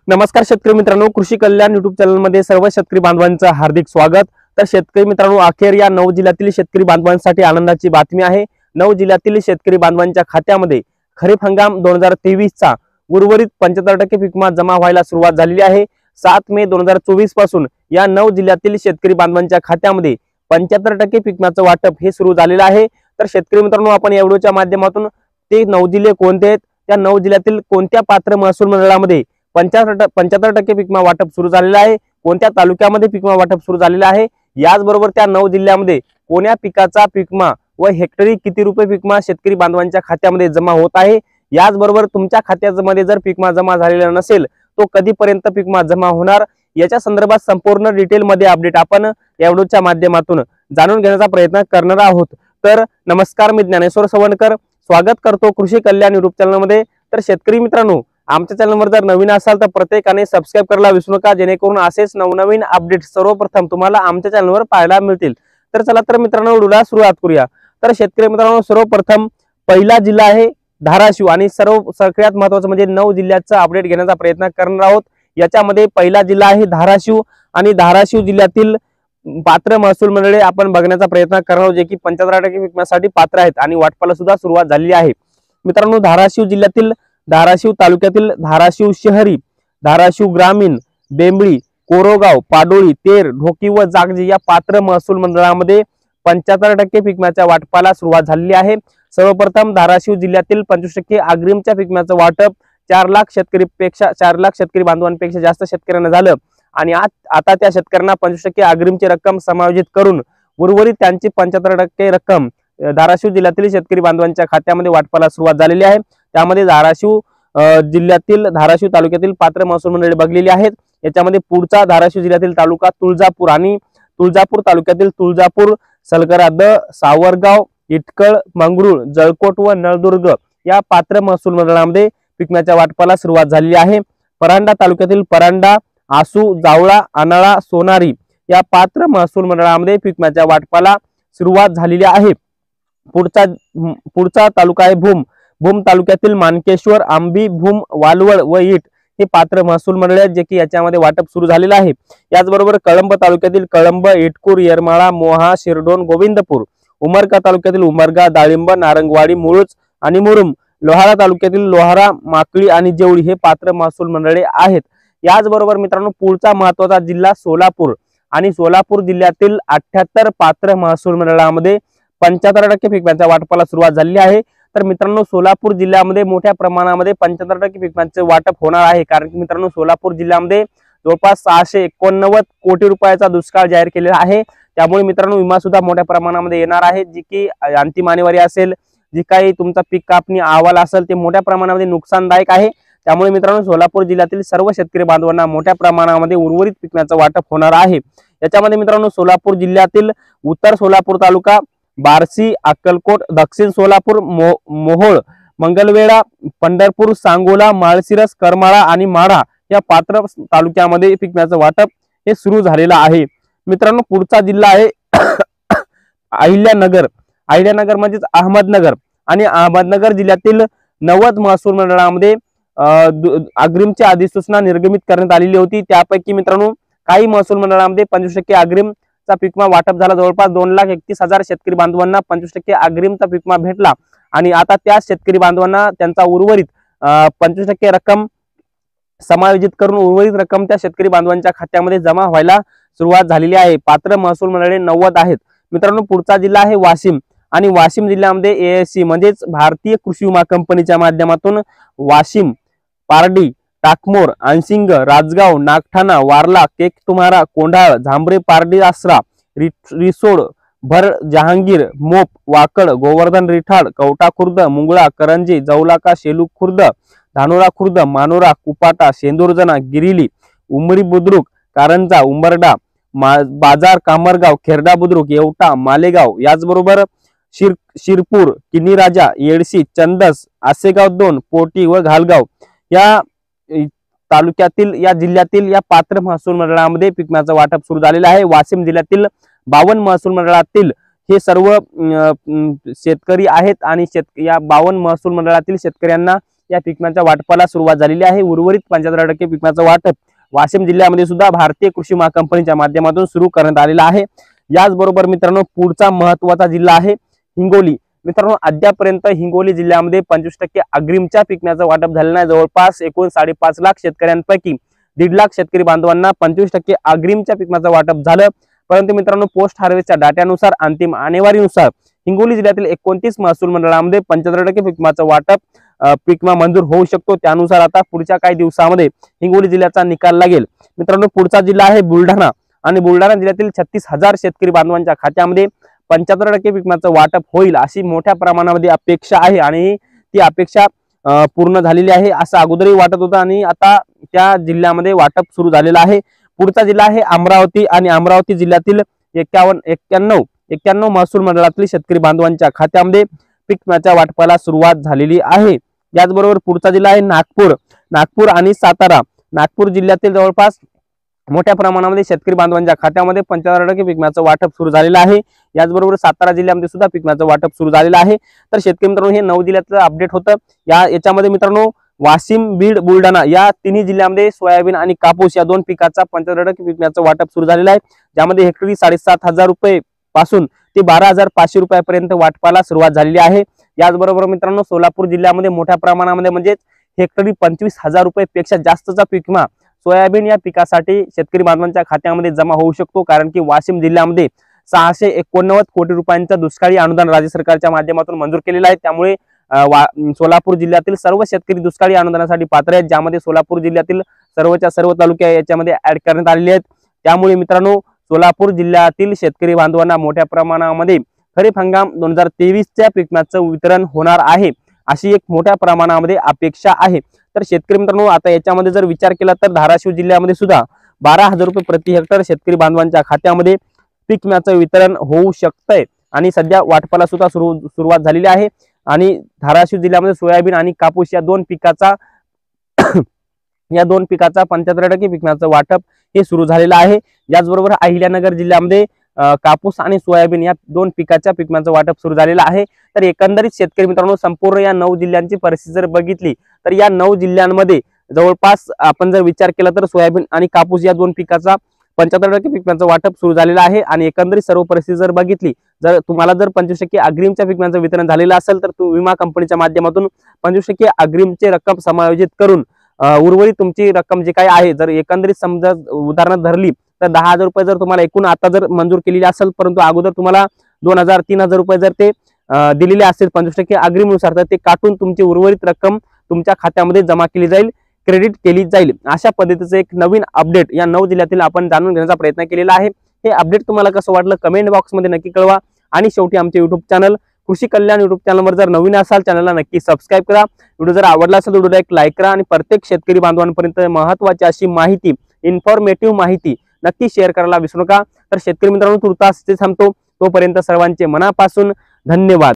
नमस्कार शेतकरी मित्रांनो, कृषी कल्याण युट्यूब चॅनल मध्ये सर्व शेतकरी बांधवांचं हार्दिक स्वागत। तर शेतकरी मित्रांनो, अखेर या 9 जिल्ह्यातील शेतकरी बांधवांसाठी आनंदाची बातमी आहे। 9 जिल्ह्यातील शेतकरी बांधवांच्या खात्यामध्ये खरीप हंगाम 2023 चा उर्वरित 75% पीक विमा जमा व्हायला सुरुवात झालेली आहे। 7 मे 2024 पासून या 9 जिल्ह्यातील शेतकरी बांधवांच्या खात्यामध्ये 75% पीक विम्याचं वाटप हे सुरू झालेलं आहे। तर शेतकरी मित्रांनो, आपण या व्हिडिओच्या माध्यमातून ते 9 जिल्हे कोणते आहेत, त्या 9 जिल्ह्यातील कोणत्या पात्र महसूल मंडळामध्ये 75% पीक विमा वाटप सुरू झालेलं आहे, कोणत्या तालुक्यामध्ये पीक विमा वाटप सुरू झालेलं आहे, याचबरोबर त्या 9 जिल्ह्यामध्ये कोण्या पिकाचा पीक विमा व हेक्टरी किती रुपये पीक विमा शेतकरी बांधवांच्या खात्यामध्ये जमा होत आहे, याचबरोबर तुमच्या खात्यामध्ये जर पीक विमा जमा झालेला नसेल तो कधीपर्यंत पीक विमा जमा होणार, याच्या संदर्भात संपूर्ण डिटेल मध्ये अपडेट आपण या व्हिडिओच्या माध्यमातून जाणून घेण्याचा प्रयत्न करणार आहोत। तर नमस्कार, मी ज्ञानेश्वर सवणकर स्वागत करतो कृषी कल्याण युट्यूब चॅनल मध्ये। तर शेतकरी मित्रांनो, आमच्या चॅनलवर जर नवीन असाल तर प्रत्येकाने सबस्क्राइब करायला विसरू नका, जेणेकरून असेच नवनवीन अपडेट सर्वप्रथम तुम्हाला आमच्या चॅनलवर पाहायला मिळतील। तर चला तर मित्रांनो, व्हिडिओला सुरुवात करूया। तर शेतकरी मित्रांनो, सर्वप्रथम पहिला जिल्हा आहे धाराशिव आणि सगळ्यात महत्त्वाचं म्हणजे 9 जिल्ह्याचा अपडेट घेण्याचा प्रयत्न करणार आहोत। याच्यामध्ये पहिला जिल्हा आहे धाराशिव आणि धाराशिव जिल्ह्यातील पात्र महसूल मंडळे आपण बघण्याचा प्रयत्न करणार आहोत, जे की 75% पीक विम्यासाठी पात्र आहेत आणि वाटपाला सुद्धा सुरुवात झालेली आहे। मित्रांनो, धाराशिव जिल्ह्यातील धाराशिव तालुक्यातील धाराशिव शहरी, धाराशिव ग्रामीण, बेंबळी, कोरोगाव, पाडोळी, तेर, ढोकी व जागजी या पात्र महसूल मंडळामध्ये 75% पीक विम्याच्या वाटपाला सुरुवात झालेली आहे। सर्वप्रथम धाराशिव जिल्ह्यातील 25% अग्रिमच्या पीक विम्याचं वाटप 4 लाख शेतकरी बांधवांपेक्षा जास्त शेतकऱ्यांना झालं आणि आता त्या शेतकऱ्यांना 25% अग्रिमची रक्कम समायोजित करून उर्वरित त्यांची 75% रक्कम धाराशिव जिल्ह्यातील शेतकरी बांधवांच्या खात्यामध्ये वाटपाला सुरुवात झालेली आहे। त्यामध्ये धाराशिव धाराशिव तालुक्यातील पात्र महसूल मंडळे बघलेली आहेत। याच्यामध्ये पुढचा धाराशिव जिल्ह्यातील तालुका तुळजापूर आणि तुळजापूर तालुक्यातील तुळजापूर, सलगराद, सावरगाव, इटकळ, मंगरुळ, जळकोट व नळदुर्ग या पात्र महसूल मंडळामध्ये पीक विम्याच्या वाटपाला सुरुवात झालेली आहे। परांडा तालुक्यातील परांडा, आसू, जावळा, अनाळा, सोनारी या पात्र महसूल मंडळामध्ये पीक विम्याच्या वाटपाला सुरुवात झालेली आहे। पुढचा तालुका आहे भूम तालुक्यातील मानकेश्वर, आंबी, भूम, वालवड व इट हे पात्र महसूल मंडळ आहेत, जे की याच्यामध्ये वाटप सुरू झालेलं आहे। याचबरोबर कळंब तालुक्यातील कळंब, इटकूर, येरमाळा, मोहा, शिरडोन, गोविंदपूर, उमरगा तालुक्यातील उमरगा, डाळिंब, नारंगवाडी, मुळूच आणि मुरुम, लोहारा तालुक्यातील लोहारा, माकळी आणि जेवळी हे पात्र महसूल मंडळे आहेत। याचबरोबर मित्रांनो, पुढचा महत्वाचा जिल्हा सोलापूर आणि सोलापूर जिल्ह्यातील 78 पात्र महसूल मंडळामध्ये 75% पीक विम्याच्या वाटपाला सुरुवात झालेली आहे। तर मित्रांनो, सोलापूर जिल्ह्यामध्ये मोठ्या प्रमाणामध्ये 75% पीक विम्याचे वाटप होणार आहे, कारण की मित्रांनो, सोलापूर जिल्ह्यामध्ये जवळपास 689 कोटी रुपयाचा दुष्काळ जाहीर केलेला आहे। त्यामुळे मित्रांनो, विमा सुद्धा मोठ्या प्रमाणामध्ये येणार आहे, जी की अंतिम आणेवारी असेल, जी काही तुमचा पीक कापणी अहवाल असेल, ते मोठ्या प्रमाणामध्ये नुकसानदायक आहे। त्यामुळे मित्रांनो, सोलापूर जिल्ह्यातील सर्व शेतकरी बांधवांना मोठ्या प्रमाणामध्ये उर्वरित पीक विम्याचं वाटप होणार आहे। याच्यामध्ये मित्रांनो, सोलापूर जिल्ह्यातील उत्तर सोलापूर तालुका, बार्शी, अक्कलकोट, दक्षिण सोलापूर, मोहोळ, मंगलवेढा, पंढरपूर, सांगोला, माळशिरस, करमाळा आणि माढा या पात्र तालुक्यामध्ये पीक विम्याचं वाटप हे सुरू झालेलं आहे। मित्रांनो, पुढचा जिल्हा आहे अहिल्यानगर म्हणजेच अहमदनगर आणि अहमदनगर जिल्ह्यातील 90 महसूल मंडळामध्ये अग्रिमची अधिसूचना निर्गमित करण्यात आलेली होती। त्यापैकी मित्रांनो, काही महसूल मंडळामध्ये 25% अग्रिमचा पीक विमा वाटप झाला। जवळपास 2,31,000 शेतकरी बांधवांना 25% अग्रिमचा पीक विमा भेटला आणि आता त्या शेतकरी बांधवांना त्यांचा उर्वरित 25% रक्कम समायोजित करून उर्वरित रक्कम त्या शेतकरी बांधवांच्या खात्यामध्ये जमा व्हायला सुरुवात झालेली आहे। पात्र महसूल मंडळे 90 आहेत। मित्रांनो, पुढचा जिल्हा आहे वाशिम आणि वाशिम जिल्ह्यामध्ये ASC म्हणजेच भारतीय कृषी विमा कंपनीच्या माध्यमातून वाशिम, पारडी, टाकमोर, अनसिंग, राजगाव, नागठाणा, वारला, केक तुम्हारा, कोंढाळ, झांबरे, पारडी, आसरा, रिसोड, भर, जहांगीर, मोप, वाकड, गोवर्धन, रिठाड, कवटा खुर्द, मुंगळा, करंजी, जौलाका, शेलू खुर्द, धानोरा खुर्द, मानोरा, कुपाटा, शेंदूरजना, गिरिली, उमरी बुद्रुक, कारंजा, उंबरडा, बाजार, कामरगाव, खेरडा बुद्रुक, येवटा, मालेगाव, याचबरोबर शिरपूर, किनी राजा, येडशी, चंदस, आसेगाव 2, पोटी व घालगाव या तालुक्यातील या जिल्ह्यातील या पात्र महसूल मंडळामध्ये पीक विम्याचं वाटप सुरू झालेलं आहे। वाशिम जिल्ह्यातील 52 महसूल मंडळातील हे सर्व शेतकरी आहेत आणि या 52 महसूल मंडळातील शेतकऱ्यांना या पीक विम्याच्या वाटपाला सुरुवात झालेली आहे। उर्वरित 75% पीक विम्याचं वाटप वाशिम जिल्ह्यामध्ये सुद्धा भारतीय कृषी महाकंपनीच्या माध्यमातून सुरू करण्यात आलेला आहे। याचबरोबर मित्रांनो पुढचा महत्त्वाचा जिल्हा आहे हिंगोली। मित्रांनो अद्यापर्यंत हिंगोली जिल्ह्यामध्ये 25% अग्रिमच्या पीक विम्याचं वाटप झालेलं आहे। जवळपास एकूण 5.5 लाख शेतकऱ्यांपैकी 1.5 लाख शेतकरी बांधवांना 25% अग्रिमच्या पीक विम्याचं वाटप झालं। परंतु मित्रांनो पोस्ट हार्वेस्टच्या डाट्यानुसार अंतिम आणेवारीनुसार हिंगोली जिल्ह्यातील 29 महसूल मंडळामध्ये 75% पीक विम्याचं वाटप पीक विमा मंजूर होऊ शकतो। त्यानुसार आता पुढच्या काही दिवसांमध्ये हिंगोली जिल्ह्याचा निकाल लागेल। मित्रांनो पुढचा जिल्हा आहे बुलढाणा आणि बुलढाणा जिल्ह्यातील 36,000 शेतकरी बांधवांच्या खात्यामध्ये 75% पीक विम्याचं वाटप होईल अशी मोठ्या प्रमाणामध्ये अपेक्षा आहे आणि ती अपेक्षा पूर्ण झालेली आहे असं अगोदरही वाटत होतं आणि आता त्या जिल्ह्यामध्ये वाटप सुरू झालेलं आहे। पुढचा जिल्हा आहे अमरावती आणि अमरावती जिल्ह्यातील 91 महसूल मंडळातील शेतकरी बांधवांच्या खात्यामध्ये पीक विम्याच्या वाटपाला सुरुवात झालेली आहे। याचबरोबर पुढचा जिल्हा आहे नागपूर आणि सातारा। नागपूर जिल्ह्यातील जवळपास मोठ्या प्रमाणामध्ये शेतकरी बांधवांच्या खात्यामध्ये 75% पीक विम्याचं वाटप सुरू झालेलं आहे। याचबरोबर सातारा जिल्ह्यामध्ये सुद्धा पीक विम्याचं वाटप सुरू झालेलं आहे। तर शेतकरी मित्रांनो हे 9 जिल्ह्याचं अपडेट होतं। याच्यामध्ये मित्रांनो वाशिम, बीड, बुलढाणा या तिन्ही जिल्ह्यामध्ये सोयाबीन आणि कापूस या दोन पिकाचा 75% पीक विम्याचं वाटप सुरू झालेलं आहे, ज्यामध्ये हेक्टरी 7,500 रुपये पासून ते 12,500 रुपयापर्यंत वाटपाला सुरुवात झालेली आहे। याचबरोबर मित्रांनो सोलापूर जिल्ह्यामध्ये मोठ्या प्रमाणामध्ये म्हणजे हेक्टरी 25,000 रुपयापेक्षा जास्तचा पीक विमा सोयाबीन या पिकासाठी शेतकरी बांधवांच्या खात्यामध्ये जमा होऊ शकतो, कारण की वाशिम जिल्ह्यामध्ये 689 कोटी रुपयांचा दुष्काळी अनुदान राज्य सरकारच्या माध्यमातून मंजूर केलेला आहे। त्यामुळे सोलापूर जिल्ह्यातील सर्व शेतकरी दुष्काळी अनुदानासाठी पात्र आहेत, ज्यामध्ये सोलापूर जिल्ह्यातील सर्वच्या सर्व तालुके याच्यामध्ये ऍड करण्यात आलेले आहेत। त्यामुळे मित्रांनो सोलापूर जिल्ह्यातील शेतकरी बांधवांना मोठ्या प्रमाणामध्ये खरीप हंगाम 2023च्या पीक विम्याचं वितरण होणार आहे अशी एक मोठ्या प्रमाणामध्ये अपेक्षा आहे। तर शेतकरी मित्रांनो आता याच्यामध्ये जर विचार केला तर धाराशिव जिल्ह्यामध्ये सुद्धा 12,000 रुपये प्रति हेक्टर शेतकरी बांधवांच्या खात्यामध्ये पीक विम्याचं वितरण होऊ शकतंय आणि सध्या वाटपाला सुद्धा सुरुवात झालेली आहे। आणि धाराशिव जिल्ह्यामध्ये सोयाबीन आणि कापूस या दोन पिकाचा 75% पीक विम्याचं वाटप हे सुरू झालेलं आहे। याचबरोबर अहिल्यानगर जिल्ह्यामध्ये कापूस आणि सोयाबीन या दोन पिकाच्या पीक विम्याचं वाटप सुरू झालेलं आहे। तर एकंदरीत शेतकरी मित्रांनो संपूर्ण या 9 जिल्ह्यांची परिस्थिती जर बघितली तर या 9 जिल्ह्यांमध्ये जवळपास आपण जर विचार केला तर सोयाबीन आणि कापूस या दोन पिकाचा 75% पीक विम्याचं वाटप सुरू झालेलं आहे। आणि एकंदरीत सर्व परिस्थिती जर बघितली, जर तुम्हाला जर 25% अग्रिमच्या पीक विम्याचं वितरण झालेलं असेल तर विमा कंपनीच्या माध्यमातून 25% अग्रिमची रक्कम समायोजित करून उर्वरित तुमची रक्कम जी काही आहे, जर एकंदरीत समजा उदाहरणार्थ धरली तर 10,000 रुपये जर तुम्हाला एकूण आता जर मंजूर केलेली असेल, परंतु अगोदर तुम्हाला 2,000-3,000 रुपये जर ते दिलेले असतील 25% अग्रिमनुसार, तर ते काटून तुमची उर्वरित रक्कम तुमच्या खात्यामध्ये जमा केली जाईल, क्रेडिट केली जाईल। अशा पद्धतीचं एक नवीन अपडेट या 9 जिल्ह्यातील आपण जाणून घेण्याचा प्रयत्न केलेला आहे। हे अपडेट तुम्हाला कसं वाटलं कमेंट बॉक्समध्ये नक्की कळवा आणि शेवटी आमचे YouTube चॅनल कृषी कल्याण YouTube चॅनलवर जर नवीन असाल चॅनलला नक्की सबस्क्राइब करा। व्हिडिओ जर आवडला असेल तर व्हिडिओला एक लाईक करा आणि प्रत्येक शेतकरी बांधवांपर्यंत महत्त्वाची अशी माहिती, इन्फॉर्मेटिव्ह माहिती नक्की शेअर करायला विसरू नका। तर शेतकरी मित्रांनो तुर्तास थांबतो, तोपर्यंत सर्वांचे मनापासून धन्यवाद।